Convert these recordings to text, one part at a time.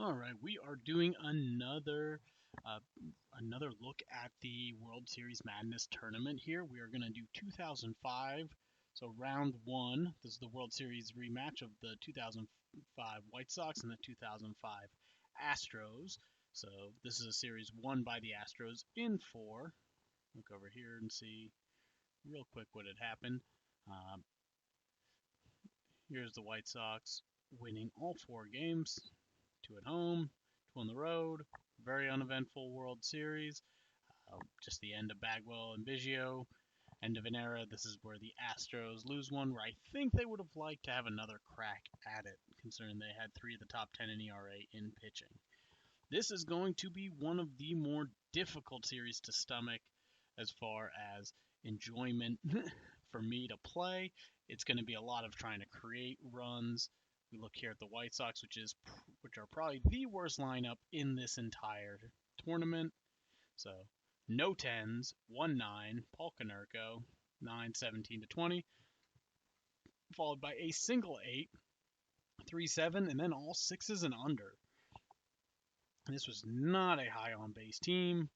All right, we are doing uh, another look at the World Series Madness tournament here. We are going to do 2005, so round one. This is the World Series rematch of the 2005 White Sox and the 2005 Astros. So this is a series won by the Astros in four. Look over here and see real quick what had happened. Um, Here's the White Sox winning all four games, two at home, two on the road. Very uneventful World Series. Just the end of Bagwell and Biggio, end of an era. This is where the Astros lose one, where I think they would have liked to have another crack at it, considering they had three of the top 10 in ERA in pitching. This is going to be one of the more difficult series to stomach as far as enjoyment for me to play. It's going to be a lot of trying to create runs. We look here at the White Sox, which are probably the worst lineup in this entire tournament. So no tens, 1-9, Paul Konerko, 9-17 to 20, followed by a single 8, 3-7, and then all sixes and under. This was not a high on base team.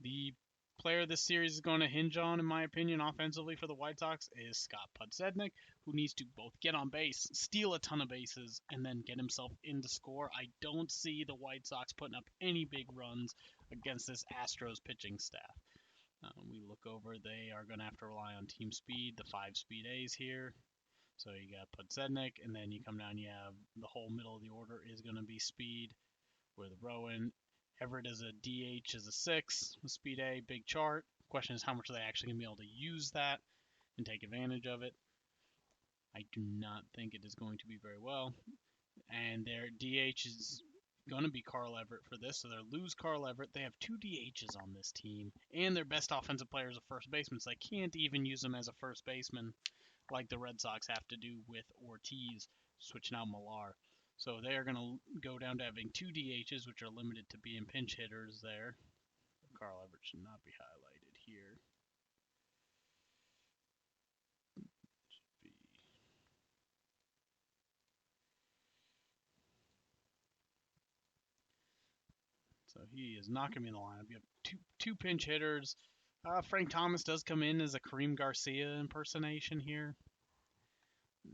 The player this series is going to hinge on, in my opinion, offensively for the White Sox is Scott Podsednik, who needs to both get on base, steal a ton of bases, and then get himself in to score. I don't see the White Sox putting up any big runs against this Astros pitching staff. We look over, they are going to have to rely on team speed, the 5-speed A's here. So you got Podsednik, and then you come down, you have the whole middle of the order is going to be speed, with Rowan. Everett is a DH is a 6, speed A, big chart. Question is how much are they actually going to be able to use that and take advantage of it. I do not think it is going to be very well. And their DH is going to be Carl Everett for this, so they'll lose Carl Everett. They have two DHs on this team, and their best offensive player is a first baseman, so they can't even use him as a first baseman like the Red Sox have to do with Ortiz, switching out Millar. So they are going to go down to having two DHs, which are limited to being pinch hitters there. Carl Everett should not be highlighted here. So he is not going to be in the lineup. You have two pinch hitters. Frank Thomas does come in as a Kareem Garcia impersonation here.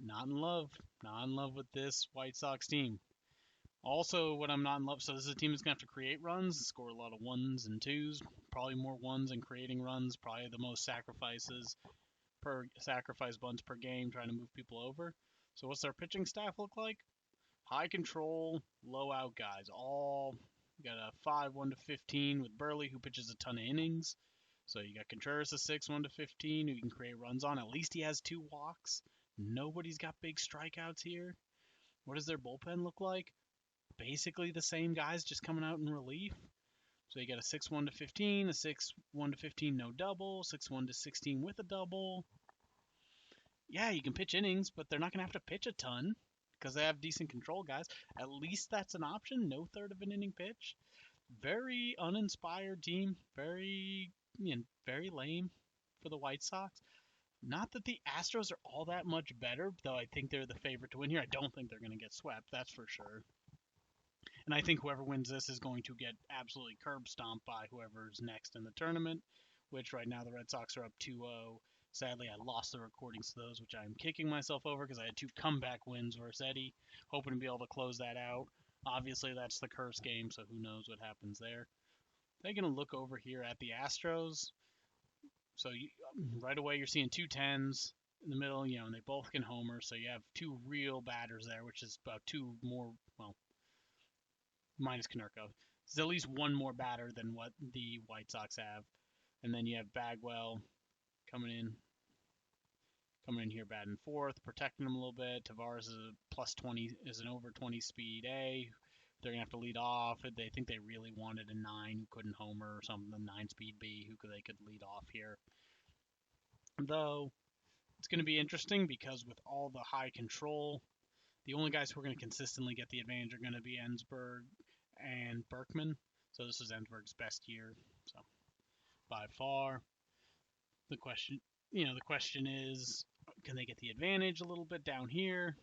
Not in love. Not in love with this White Sox team. Also, what I'm not in love, so this is a team that's going to have to create runs, score a lot of ones and twos, probably more ones and creating runs, probably the most sacrifice bunts per game, trying to move people over. So what's their pitching staff look like? High control, low out guys. All got a 5, 1 to 15 with Burley, who pitches a ton of innings. So you got Contreras a 6, 1 to 15, who you can create runs on. At least he has 2 walks. Nobody's got big strikeouts here. What does their bullpen look like? Basically the same guys just coming out in relief. So you got a 6 1 to 15, a 6 1 to 15 no double, 6 1 to 16 with a double. Yeah, you can pitch innings, but they're not going to have to pitch a ton because they have decent control guys. At least that's an option. No third of an inning pitch. Very uninspired team. Very lame for the White Sox. Not that the Astros are all that much better, though I think they're the favorite to win here. I don't think they're going to get swept, that's for sure. And I think whoever wins this is going to get absolutely curb stomped by whoever's next in the tournament, which right now the Red Sox are up 2-0. Sadly, I lost the recordings to those, which I'm kicking myself over because I had 2 comeback wins versus Eddie, hoping to be able to close that out. Obviously, that's the curse game, so who knows what happens there. They're going to look over here at the Astros. So right away, you're seeing 2 10s in the middle, and they both can homer. So you have 2 real batters there, which is about 2 more, well, minus Konerko. There's at least 1 more batter than what the White Sox have. And then you have Bagwell coming in here batting fourth, protecting him a little bit. Tavares is a plus 20, is an over 20 speed A. They're going to have to lead off. They think they really wanted a 9 who couldn't homer or something, a 9 speed B they could lead off here. Though, it's going to be interesting because with all the high control, the only guys who are going to consistently get the advantage are going to be Ensberg and Berkman. So this is Ensberg's best year. So by far, the question is, can they get the advantage a little bit down here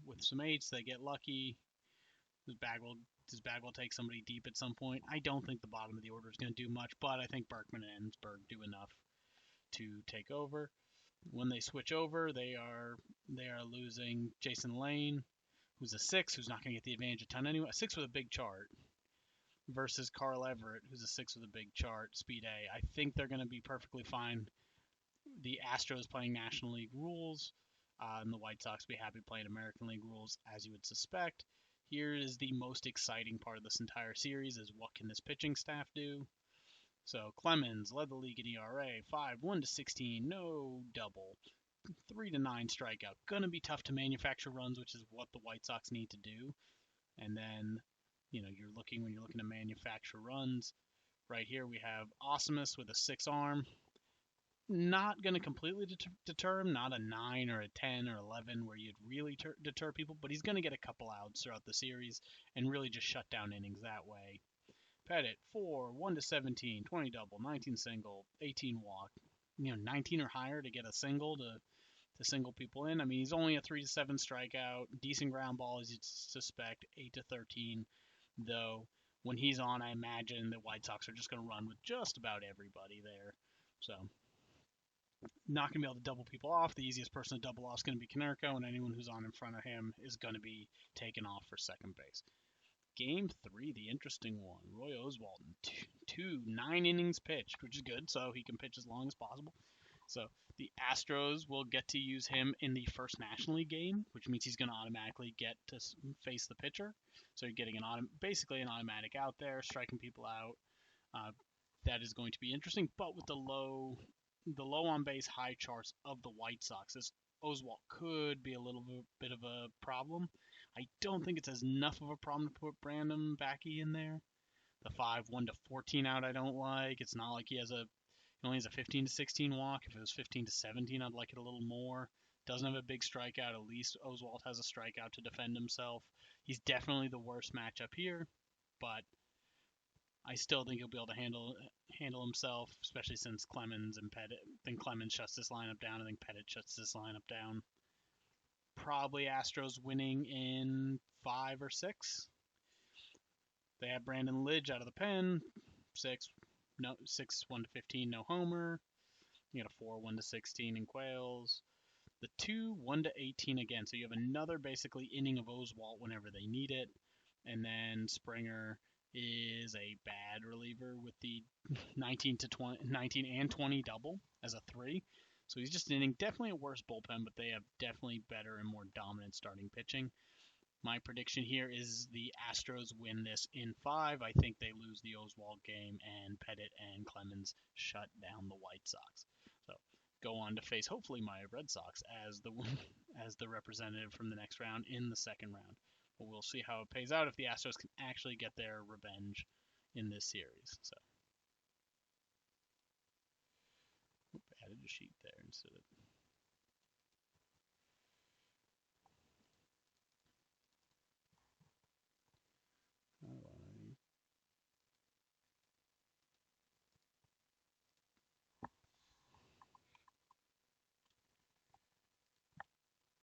with some 8s? They get lucky. Does Bagwell take somebody deep at some point? I don't think the bottom of the order is going to do much, but I think Berkman and Ensberg do enough to take over. When they switch over, they are losing Jason Lane, who's a 6, who's not going to get the advantage a ton anyway. A 6 with a big chart versus Carl Everett, who's a 6 with a big chart, speed A. I think they're going to be perfectly fine. The Astros playing National League rules, and the White Sox be happy playing American League rules, as you would suspect. Here is the most exciting part of this entire series: is what can this pitching staff do? So Clemens led the league in ERA, 5-1-16, no double, 3-9 strikeout. Gonna be tough to manufacture runs, which is what the White Sox need to do. And then, when you're looking to manufacture runs, right here we have Osmus with a 6 arm. Not going to completely deter him, not a 9 or a 10 or 11 where you'd really deter people, but he's going to get a couple outs throughout the series and really just shut down innings that way. Pettit, 4, 1-17, 20 double, 19 single, 18 walk. 19 or higher to get a single to single people in. I mean, he's only a 3-7 strikeout, decent ground ball as you'd suspect, 8-13. Though when he's on, I imagine the White Sox are just going to run with just about everybody there. So not going to be able to double people off. The easiest person to double off is going to be Konerko, and anyone who's on in front of him is going to be taken off for second base. Game 3, the interesting one. Roy Oswalt, 9 innings pitched, which is good, so he can pitch as long as possible. So the Astros will get to use him in the first National League game, which means he's going to automatically get to face the pitcher. So you're getting basically an automatic out there, striking people out. That is going to be interesting, but with the low on base, high charts of the White Sox, this Oswalt could be a little bit of a problem. I don't think it's as enough of a problem to put Brandon Backey in there. The 5-1-14 out I don't like. It's not like he only has a 15-16 walk. If it was 15-17, I'd like it a little more. Doesn't have a big strikeout. At least Oswalt has a strikeout to defend himself. He's definitely the worst matchup here, but I still think he'll be able to handle himself, especially since Clemens and Pettit. I think Clemens shuts this lineup down. I think Pettit shuts this lineup down. Probably Astros winning in 5 or 6. They have Brandon Lidge out of the pen. 6 1-15, no homer. You got a 4 1-16 in Quails. The 2 1-18 again. So you have another basically inning of Oswalt whenever they need it. And then Springer is a bad reliever with the 19 and 20 double as a 3. So he's just an inning, definitely a worse bullpen, but they have definitely better and more dominant starting pitching. My prediction here is the Astros win this in 5. I think they lose the Oswalt game, and Pettit and Clemens shut down the White Sox. So go on to face hopefully my Red Sox as the representative from the next round in the second round. But we'll see how it pays out if the Astros can actually get their revenge in this series. So added a sheet there instead of